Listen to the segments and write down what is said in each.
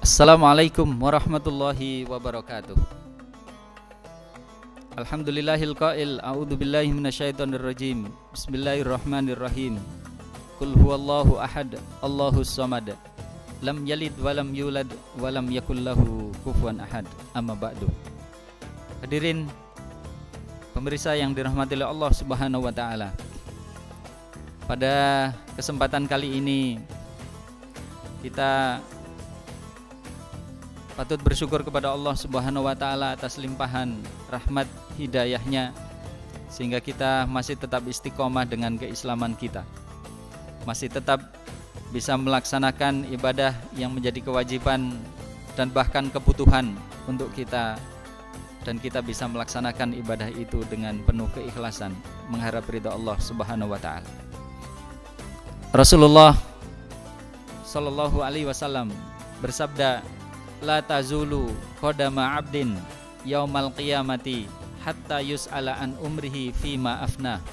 Assalamualaikum warahmatullahi wabarakatuh. Alhamdulillahil qail, a'udzu billahi minasyaitonir rajim. Bismillahirrahmanirrahim. Qul huwallahu ahad, Allahus samad. Lam yalid walam yulad walam yakul lahu kufuwan ahad. Amma ba'du. Hadirin pemirsa yang dirahmati oleh Allah Subhanahu wa taala. Pada kesempatan kali ini kita patut bersyukur kepada Allah Subhanahu wa taala atas limpahan rahmat hidayahnya, sehingga kita masih tetap istiqomah dengan keislaman kita, masih tetap bisa melaksanakan ibadah yang menjadi kewajiban dan bahkan kebutuhan untuk kita, dan kita bisa melaksanakan ibadah itu dengan penuh keikhlasan mengharap ridha Allah Subhanahu wa taala. Rasulullah sallallahu alaihi wasallam bersabda, la tazulu qadama 'abdin yaumal qiyamati hatta yus'ala an umrihi fima afna.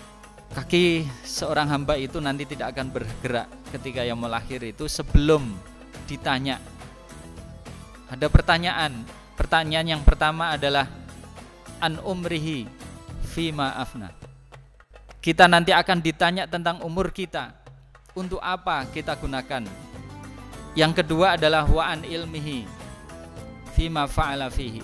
Kaki seorang hamba itu nanti tidak akan bergerak ketika yaumul akhir itu sebelum ditanya. Ada pertanyaan. Pertanyaan yang pertama adalah an umrihi fima afna. Kita nanti akan ditanya tentang umur kita. Untuk apa kita gunakan? Yang kedua adalah wa an ilmihi fima fa'ala fihi.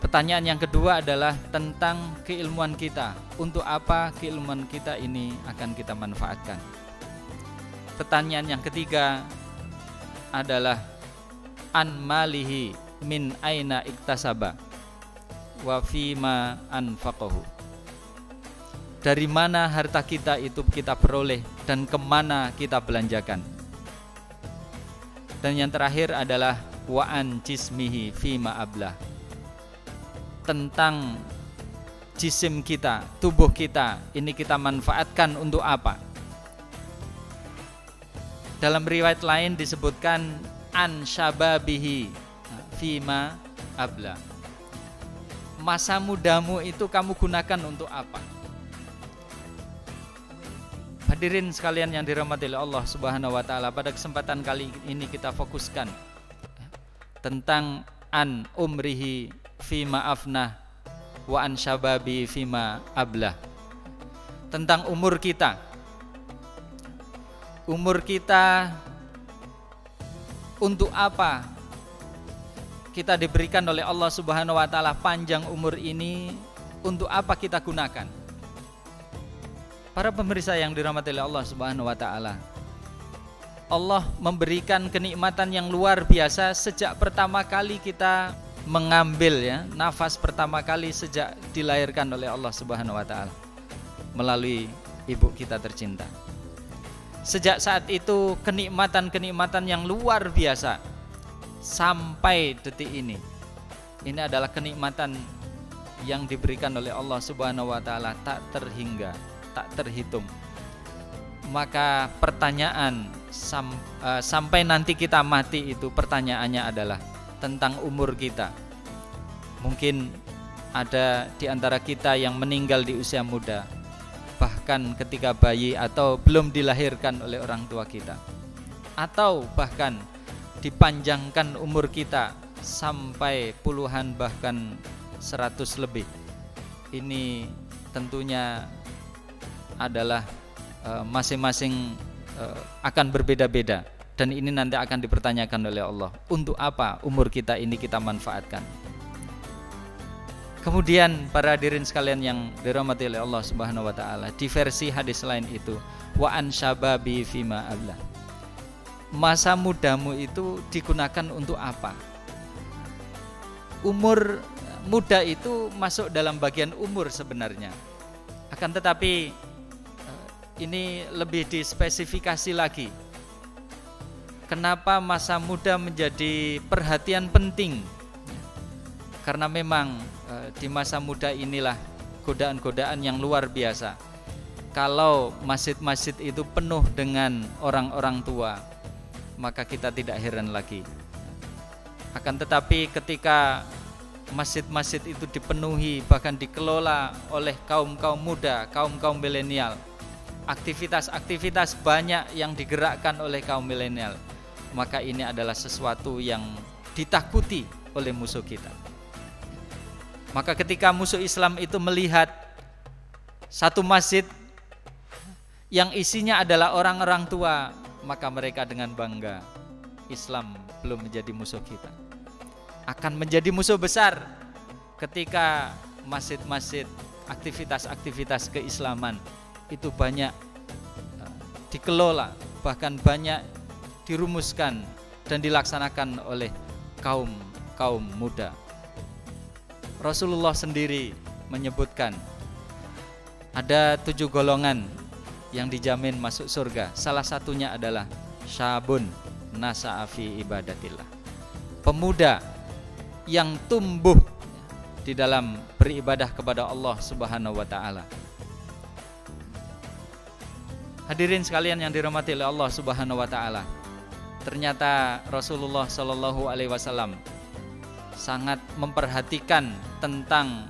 Pertanyaan yang kedua adalah tentang keilmuan kita. Untuk apa keilmuan kita ini akan kita manfaatkan? Pertanyaan yang ketiga adalah an malihi min aina iktasaba wa fima anfaqahu. Dari mana harta kita itu kita peroleh dan kemana kita belanjakan? Dan yang terakhir adalah wa an jismihi fima ablah. Tentang jisim kita, tubuh kita, ini kita manfaatkan untuk apa? Dalam riwayat lain disebutkan an syababihi fima ablah. Masa mudamu itu kamu gunakan untuk apa? Hadirin sekalian yang dirahmati oleh Allah Subhanahu wa taala, pada kesempatan kali ini kita fokuskan tentang an umrihi fima afnah wa an syababi fima ablah. Tentang umur kita. Umur kita untuk apa kita diberikan oleh Allah Subhanahu wa taala panjang umur ini, untuk apa kita gunakan? Para pemirsa yang dirahmati oleh Allah Subhanahu wa taala, Allah memberikan kenikmatan yang luar biasa sejak pertama kali kita mengambil nafas pertama kali sejak dilahirkan oleh Allah Subhanahu wa taala melalui ibu kita tercinta. Sejak saat itu kenikmatan-kenikmatan yang luar biasa sampai detik ini. Ini adalah kenikmatan yang diberikan oleh Allah Subhanahu wa taala tak terhingga, tak terhitung. Maka pertanyaan sampai nanti kita mati itu, pertanyaannya adalah tentang umur kita. Mungkin ada di antara kita yang meninggal di usia muda, bahkan ketika bayi atau belum dilahirkan oleh orang tua kita, atau bahkan dipanjangkan umur kita sampai puluhan bahkan 100 lebih. Ini tentunya adalah masing-masing akan berbeda-beda, dan ini nanti akan dipertanyakan oleh Allah. Untuk apa umur kita ini kita manfaatkan? Kemudian para hadirin sekalian yang dirahmati oleh Allah Subhanahu wa taala, di versi hadis lain itu wa an syababi fima ablah. Masa mudamu itu digunakan untuk apa? Umur muda itu masuk dalam bagian umur sebenarnya. Akan tetapi ini lebih dispesifikasi lagi. Kenapa masa muda menjadi perhatian penting? Karena memang di masa muda inilah godaan-godaan yang luar biasa. Kalau masjid-masjid itu penuh dengan orang-orang tua, maka kita tidak heran lagi. Akan tetapi ketika masjid-masjid itu dipenuhi, bahkan dikelola oleh kaum-kaum muda, kaum-kaum milenial, aktivitas-aktivitas banyak yang digerakkan oleh kaum milenial, maka ini adalah sesuatu yang ditakuti oleh musuh kita. Maka ketika musuh Islam itu melihat satu masjid yang isinya adalah orang-orang tua, maka mereka dengan bangga, Islam belum menjadi musuh kita. Akan menjadi musuh besar ketika masjid-masjid, aktivitas-aktivitas keislaman itu banyak dikelola, bahkan banyak dirumuskan dan dilaksanakan oleh kaum muda. Rasulullah sendiri menyebutkan ada 7 golongan yang dijamin masuk surga. Salah satunya adalah syabun nasa'a fi ibadatillah, pemuda yang tumbuh di dalam beribadah kepada Allah Subhanahu wa taala. Hadirin sekalian yang dirahmati oleh Allah Subhanahu wa taala, ternyata Rasulullah sallallahu alaihi wasallam sangat memperhatikan tentang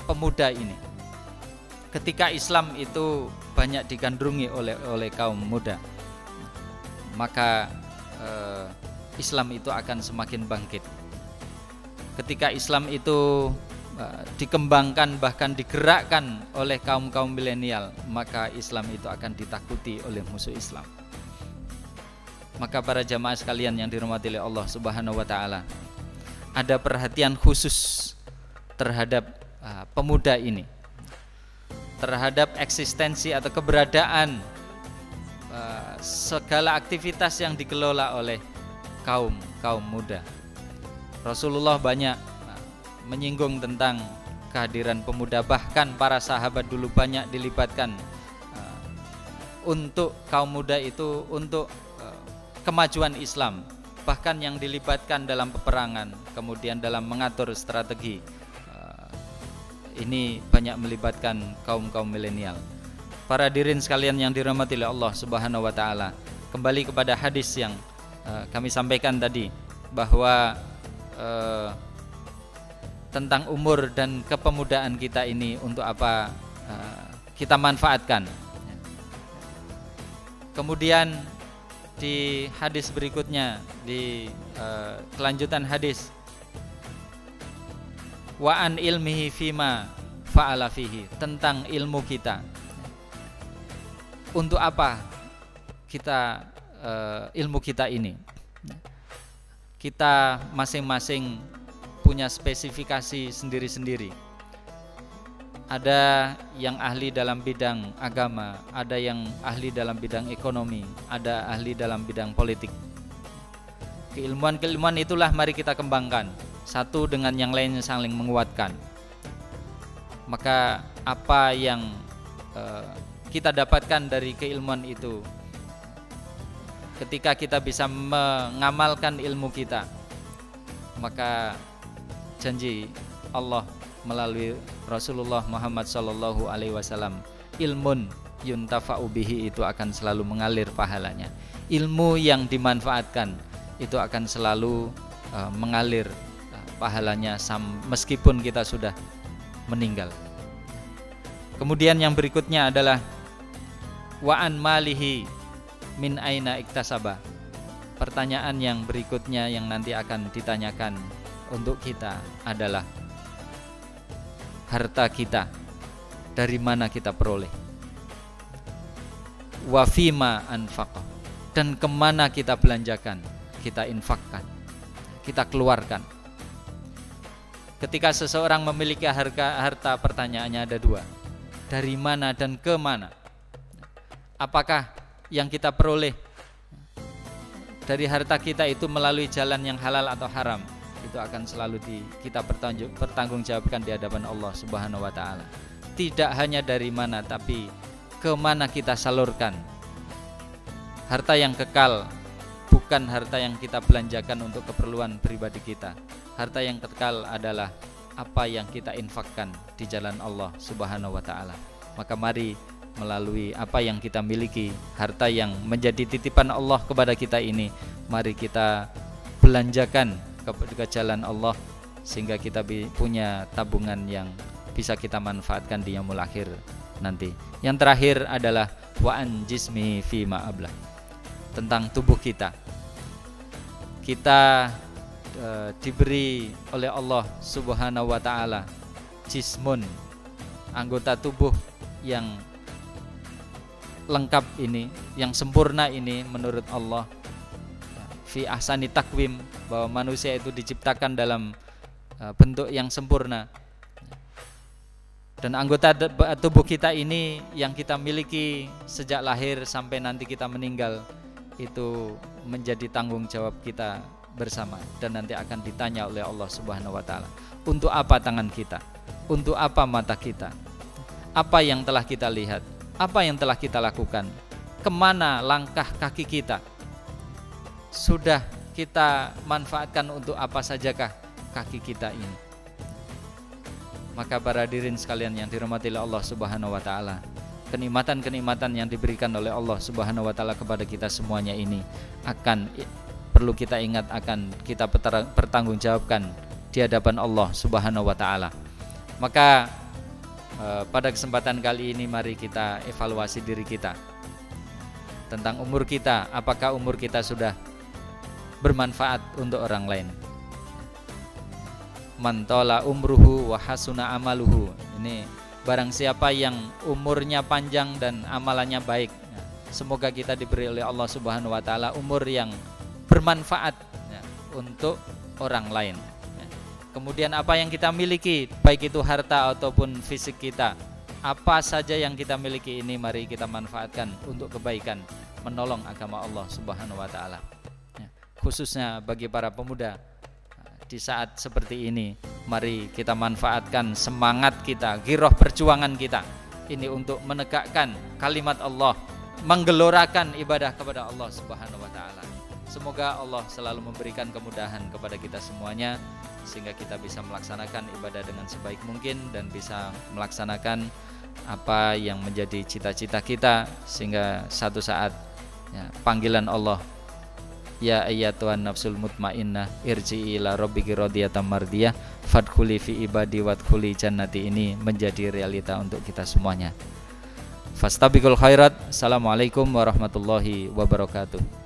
pemuda ini. Ketika Islam itu banyak digandrungi oleh kaum muda, maka Islam itu akan semakin bangkit. Ketika Islam itu dikembangkan, bahkan digerakkan oleh kaum milenial, maka Islam itu akan ditakuti oleh musuh Islam. Maka para jamaah sekalian yang dirahmati oleh Allah Subhanahu wa taala, ada perhatian khusus terhadap pemuda ini, terhadap eksistensi atau keberadaan segala aktivitas yang dikelola oleh kaum muda. Rasulullah banyak menyinggung tentang kehadiran pemuda, bahkan para sahabat dulu banyak dilibatkan untuk kaum muda itu, untuk kemajuan Islam, bahkan yang dilibatkan dalam peperangan, kemudian dalam mengatur strategi. Ini banyak melibatkan kaum milenial. Para hadirin sekalian yang dirahmati oleh Allah Subhanahu wa taala, kembali kepada hadis yang kami sampaikan tadi, bahwa tentang umur dan kepemudaan kita ini untuk apa kita manfaatkan. Kemudian di hadis berikutnya, di kelanjutan hadis, wa an ilmihi fima fa'ala fihi, tentang ilmu kita. Untuk apa kita ilmu kita ini? Kita masing-masing punya spesifikasi sendiri-sendiri. Ada yang ahli dalam bidang agama, ada yang ahli dalam bidang ekonomi, ada ahli dalam bidang politik. Keilmuan itulah mari kita kembangkan, satu dengan yang lain saling menguatkan. Maka apa yang kita dapatkan dari keilmuan itu, ketika kita bisa mengamalkan ilmu kita, maka janji Allah melalui Rasulullah Muhammad sallallahu alaihi wasallam, ilmun yuntafa'u bihi, itu akan selalu mengalir pahalanya. Ilmu yang dimanfaatkan itu akan selalu mengalir pahalanya meskipun kita sudah meninggal. Kemudian yang berikutnya adalah wa an malihi min aina iktasaba. Pertanyaan yang berikutnya yang nanti akan ditanyakan untuk kita adalah harta kita, dari mana kita peroleh, wa fima anfaqa, dan kemana kita belanjakan, kita infakkan, kita keluarkan. Ketika seseorang memiliki harta, pertanyaannya ada 2, dari mana dan ke mana. Apakah yang kita peroleh dari harta kita itu melalui jalan yang halal atau haram? Itu akan selalu kita pertanggungjawabkan di hadapan Allah Subhanahu wa taala. Tidak hanya dari mana, tapi ke mana kita salurkan. Harta yang kekal bukan harta yang kita belanjakan untuk keperluan pribadi kita. Harta yang kekal adalah apa yang kita infakkan di jalan Allah Subhanahu wa taala. Maka mari melalui apa yang kita miliki, harta yang menjadi titipan Allah kepada kita ini, mari kita belanjakan ke jalan Allah, sehingga kita punya tabungan yang bisa kita manfaatkan di yaumul akhir nanti. Yang terakhir adalah wa an jismi fi ma'ablah, tentang tubuh kita. kita diberi oleh Allah Subhanahu wa taala jismun, anggota tubuh yang lengkap ini, yang sempurna ini menurut Allah, fi ahsani takwim, bahwa manusia itu diciptakan dalam bentuk yang sempurna. Dan anggota tubuh kita ini yang kita miliki sejak lahir sampai nanti kita meninggal, itu menjadi tanggung jawab kita bersama, dan nanti akan ditanya oleh Allah Subhanahu wa taala, untuk apa tangan kita, untuk apa mata kita, apa yang telah kita lihat, apa yang telah kita lakukan, kemana langkah kaki kita, sudah kita manfaatkan untuk apa sajakah kaki kita ini. Maka para hadirin sekalian yang dirahmati oleh Allah Subhanahu wa taala, kenikmatan-kenikmatan yang diberikan oleh Allah Subhanahu wa taala kepada kita semuanya ini perlu kita ingat, akan kita pertanggungjawabkan di hadapan Allah Subhanahu wa taala. Maka pada kesempatan kali ini mari kita evaluasi diri kita tentang umur kita, apakah umur kita sudah bermanfaat untuk orang lain. Man tola umruhu wa hasuna amaluhu. Ini barang siapa yang umurnya panjang dan amalannya baik, semoga kita diberi oleh Allah Subhanahu wa taala umur yang bermanfaat untuk orang lain. Kemudian apa yang kita miliki, baik itu harta ataupun fisik kita, apa saja yang kita miliki ini mari kita manfaatkan untuk kebaikan, menolong agama Allah Subhanahu wa taala. Khususnya bagi para pemuda, di saat seperti ini mari kita manfaatkan semangat kita, giroh perjuangan kita ini untuk menegakkan kalimat Allah, menggelorakan ibadah kepada Allah Subhanahu wa taala. Semoga Allah selalu memberikan kemudahan kepada kita semuanya, sehingga kita bisa melaksanakan ibadah dengan sebaik mungkin dan bisa melaksanakan apa yang menjadi cita-cita kita, sehingga satu saat panggilan Allah, ya ayyatuhan nafsul mutmainnah irji'i ila rabbiki radiyatan mardiyah fadkhuli fi ibadi wadkhuli jannati, ini menjadi realita untuk kita semuanya. Fastabiqul khairat. Assalamualaikum warahmatullahi wabarakatuh.